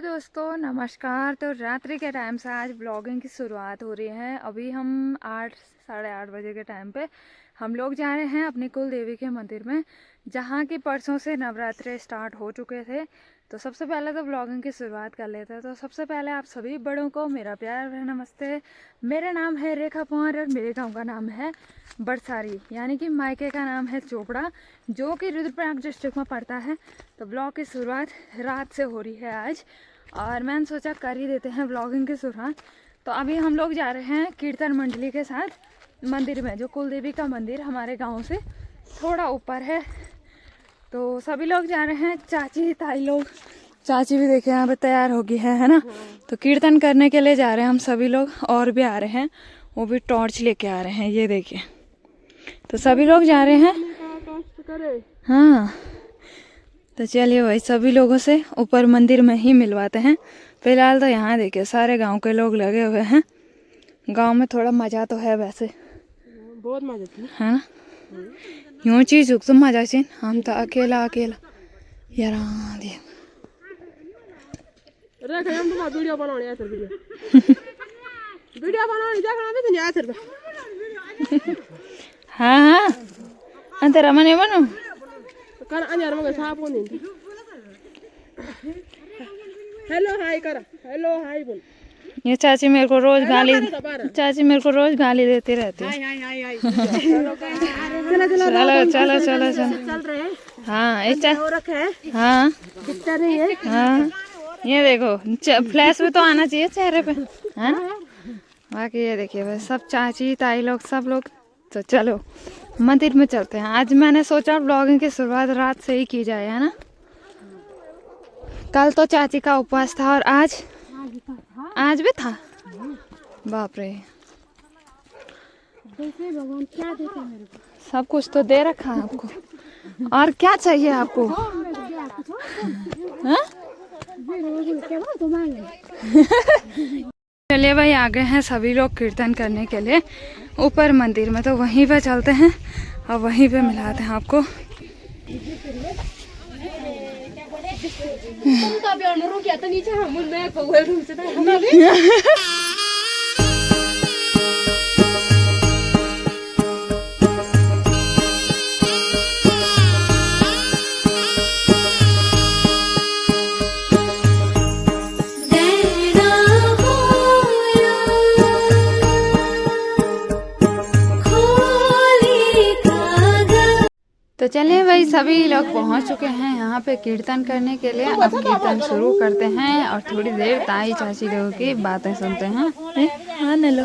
हाय दोस्तों, नमस्कार। तो रात्रि के टाइम से आज ब्लॉगिंग की शुरुआत हो रही है। अभी हम 8 साढ़े 8 बजे के टाइम पे हम लोग जा रहे हैं अपनी कुल देवी के मंदिर में, जहाँ की परसों से नवरात्रे स्टार्ट हो चुके थे। तो सबसे पहले तो ब्लॉगिंग की शुरुआत कर लेते हैं। तो सबसे पहले आप सभी बड़ों को मेरा प्यार भरा नमस्ते। मेरा नाम है रेखा पवार और मेरे गाँव का नाम है बरसारी, यानी कि मायके का नाम है चोपड़ा, जो कि रुद्रप्रयाग डिस्ट्रिक्ट में पड़ता है। तो ब्लॉग की शुरुआत रात से हो रही है आज, और मैंने सोचा कर ही देते हैं ब्लॉगिंग की शुरुआत। तो अभी हम लोग जा रहे हैं कीर्तन मंडली के साथ मंदिर में, जो कुल देवी का मंदिर हमारे गांव से थोड़ा ऊपर है। तो सभी लोग जा रहे हैं, चाची ताई लोग, चाची भी देखे यहाँ पे तैयार होगी है ना। तो कीर्तन करने के लिए जा रहे हैं हम सभी लोग, और भी आ रहे हैं, वो भी टॉर्च लेके आ रहे हैं, ये देखिए। तो सभी लोग जा रहे हैं। हाँ, तो चलिए भाई सभी लोगों से ऊपर मंदिर में ही मिलवाते हैं। फिलहाल तो यहाँ देखिए सारे गांव के लोग लगे हुए हैं। गांव में थोड़ा मजा तो है वैसे, बहुत मजा है ना। यूँ चीज तो मजा से हम तो अकेला यार वीडियो बनाने आया वीडियो बनाने देखना भी नहीं आया हाँ अंतर मने बनो कर अंजार मगे साफ होने हेलो हाय कर, हेलो हाय बोल। ये चाची मेरे को रोज गाली देती रहती है। चलो चल रहे हैं। हाँ हाँ हाँ, ये देखो फ्लैश भी तो आना चाहिए चेहरे पे, है ना। बाकी ये देखिए बस सब चाची ताई लोग सब लोग। तो चलो मंदिर में चलते हैं। आज मैंने सोचा ब्लॉगिंग की शुरुआत रात से ही की जाए, है ना। कल तो चाची का उपवास था और आज भी था। बाप रे, भगवान क्या देते मेरे को, सब कुछ तो दे रखा है आपको, और क्या चाहिए आपको। हाँ? चलिए भाई, आ गए हैं सभी लोग कीर्तन करने के लिए ऊपर मंदिर में। तो वहीं पे चलते हैं और वहीं पे मिलाते हैं आपको। तो चलिए भाई सभी लोग पहुंच चुके हैं यहाँ पे कीर्तन करने के लिए। अब कीर्तन शुरू करते हैं और थोड़ी देर ताई चाची लोगों की बातें सुनते हैं। हाँ नलो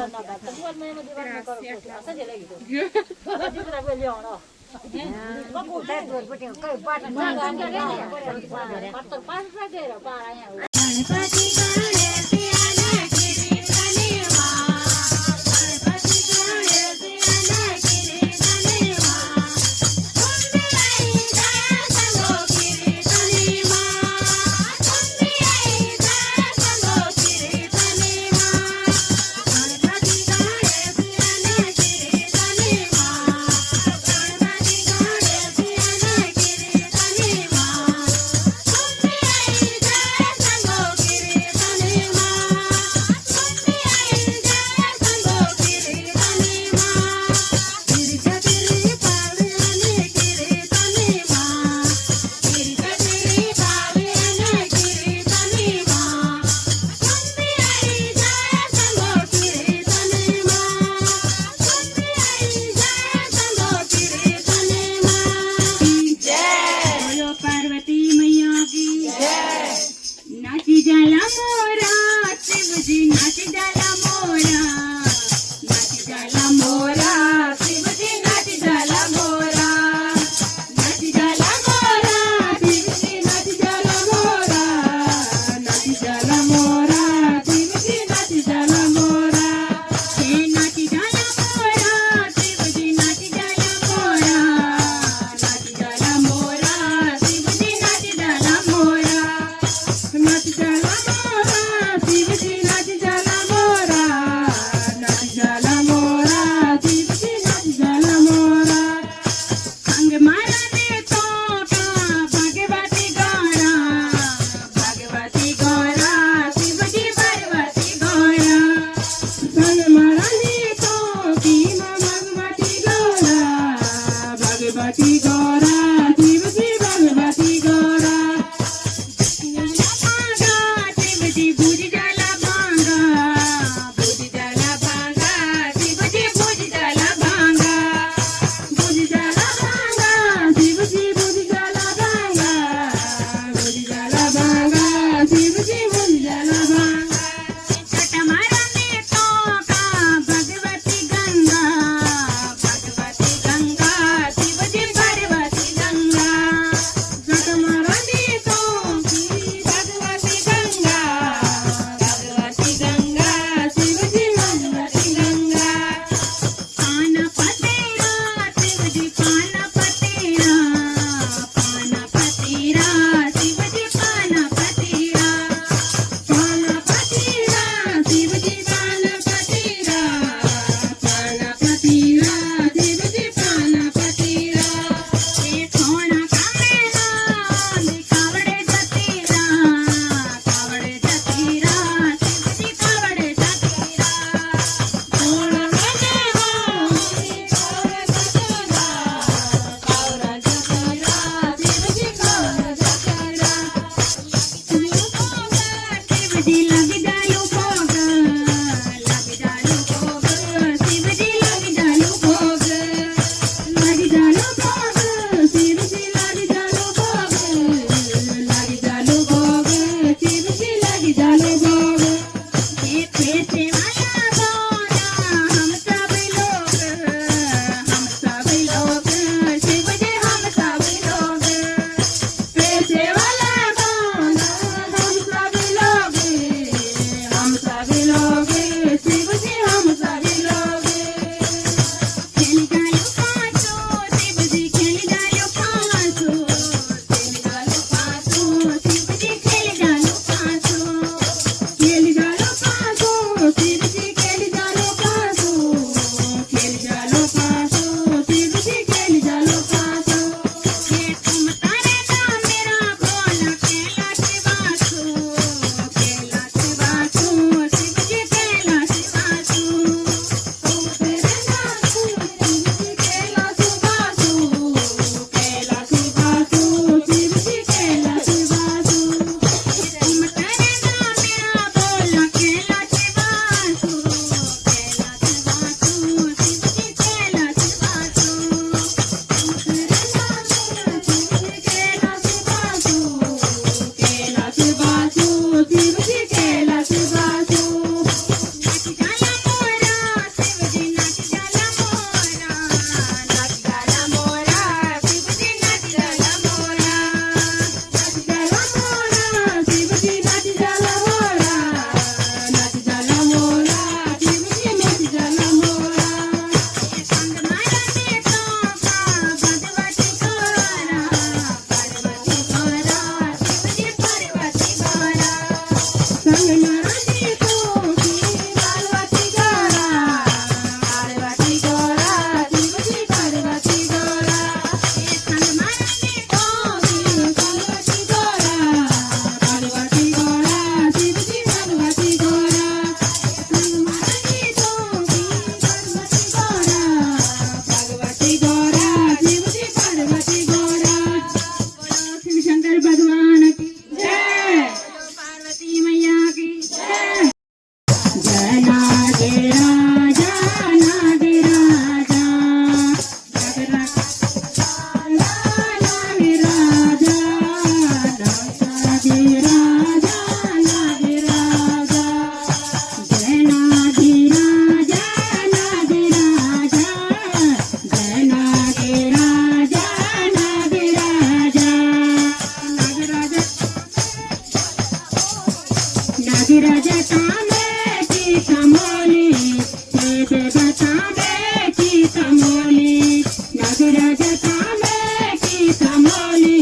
तमोली नागराज तांबे की तमोली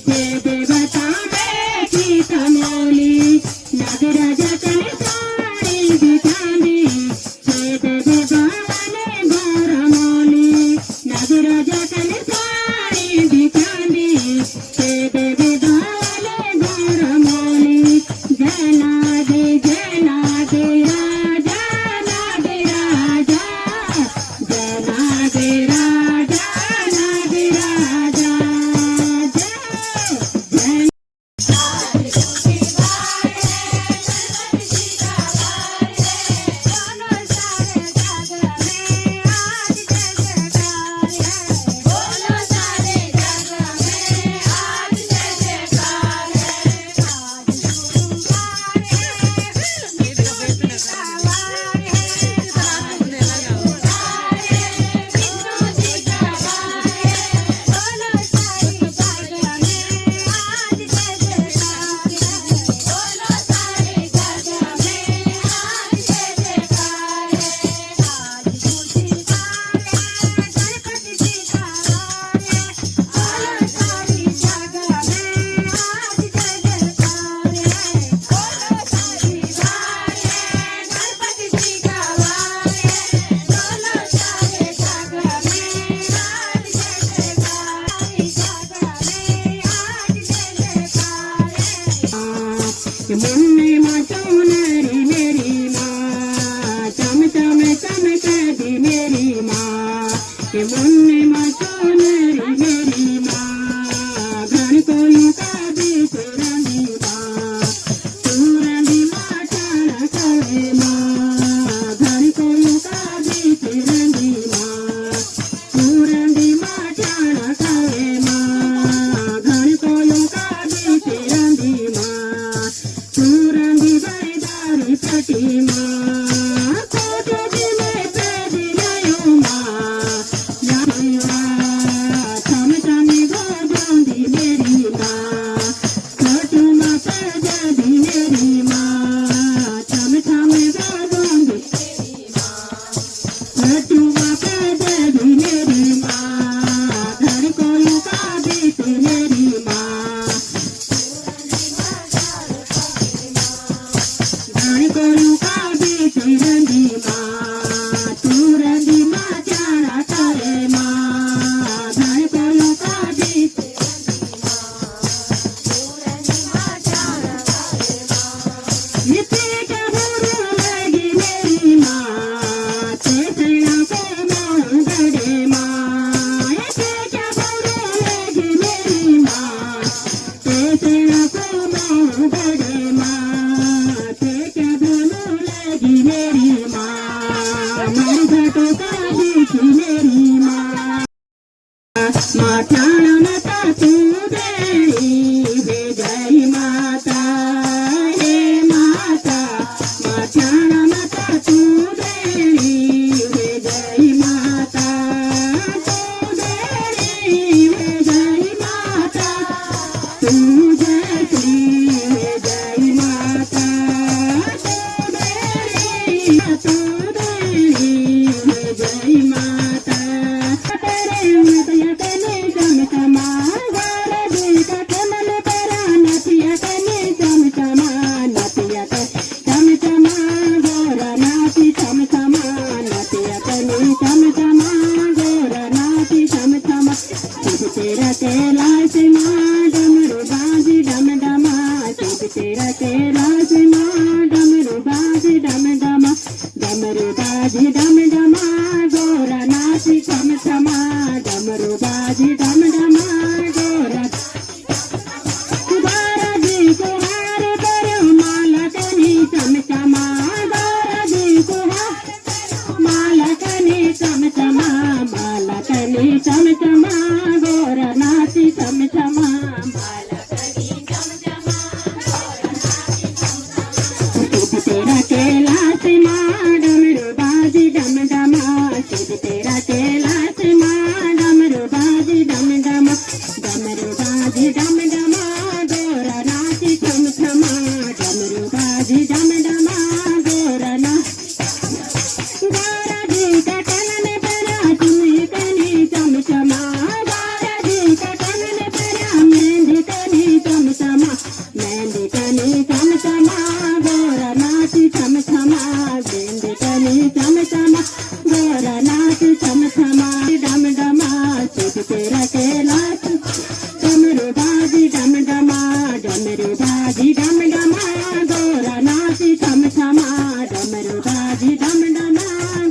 हे देवता की तमोली नागराज कने साड़ी दिखांदी हे देव बावने गोरमोली नागराज कने साड़ी दिखांदी हे देव बावने गोरमोली जय नाग राजा नाग राजा जय नाग राजा नाग राजा जय मुन्ने माँ चौनरी मेरी माँ चम चम चमकती मेरी माँ के मुन्ने माँ चौनरी मेरी माँ घर को लुका दी रंगी माँ तू रंगी माँ चारा करे माँ घर को लुका दी रंगी माँ तू रंगी माँ चारा करे माँ घर को लुका दी रंगी माँ सूरंगी बरदारी पटी माँ कोटोजी में पैदी लायो माँ लाया थम थमी गोदोंदी मेरी माँ कोटो माँ पैदी मेरी माँ थम थमी गोदोंदी कोटो माँ पैदी मेरी माँ घर को लुका दी मेरी माँ घर को लुका दी रंगी माँ तू रंगी माँ चारा करे माँ घर को लुका दी नित्य के बुरू लगी मेरी माँ तेरा को मोह गड़े माँ नित्य के बुरू लगी मेरी माँ तेरा को मोह गड़े माँ क्या बोलो लगी मेरी माँ मर घटो का देखी मेरी माँ माता माता तू देवी हे जय माता हे माता माता माता तू देवी हे जय माता तू देवी हे जय माता तू जय श्री हे जय माता तू देवी हे जय माता तेरे नतिया कने चमचमा गारे दिल का कमल परा नतिया कने चमचमा नतिया चमचमा गोरा नाची चमचमा नतिया कने चमचमा गोरा नाची चमचमा तुझ तेरा कैलाश माँ डमरू बाजी डम डमा तुझ तेरा कैलाश माँ डमरू बाजी डम डमा डमरू बाजी डम डमा गोरा नाची चमचमा डमरू बाजी डम डमा गोरा गोरा जी को हार करो माला कनी चमचमा गोरा जी को माला कनी चमचमा माला कनी चमचमा गोरा नाची चमचमा माला कनी चमचमा तुझ तेरा कैलाश माँ डमरू बाजी डम डमा तुझ तेरा कैलाश माँ डमरू बाजी डम डमा डमरू बाजी डम डमा गोरा नाची चमचमा डमरू बाजी डम डमा गोरा ना गोरा जी का कलन परा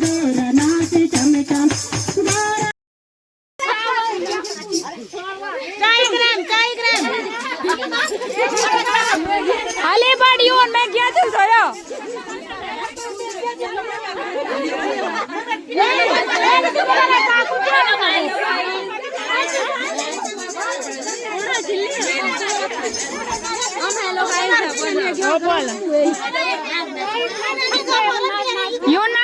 ગોર નાચે ચમચમ ગોર હાલે પાડ્યું મેં ગયા છું જોયો You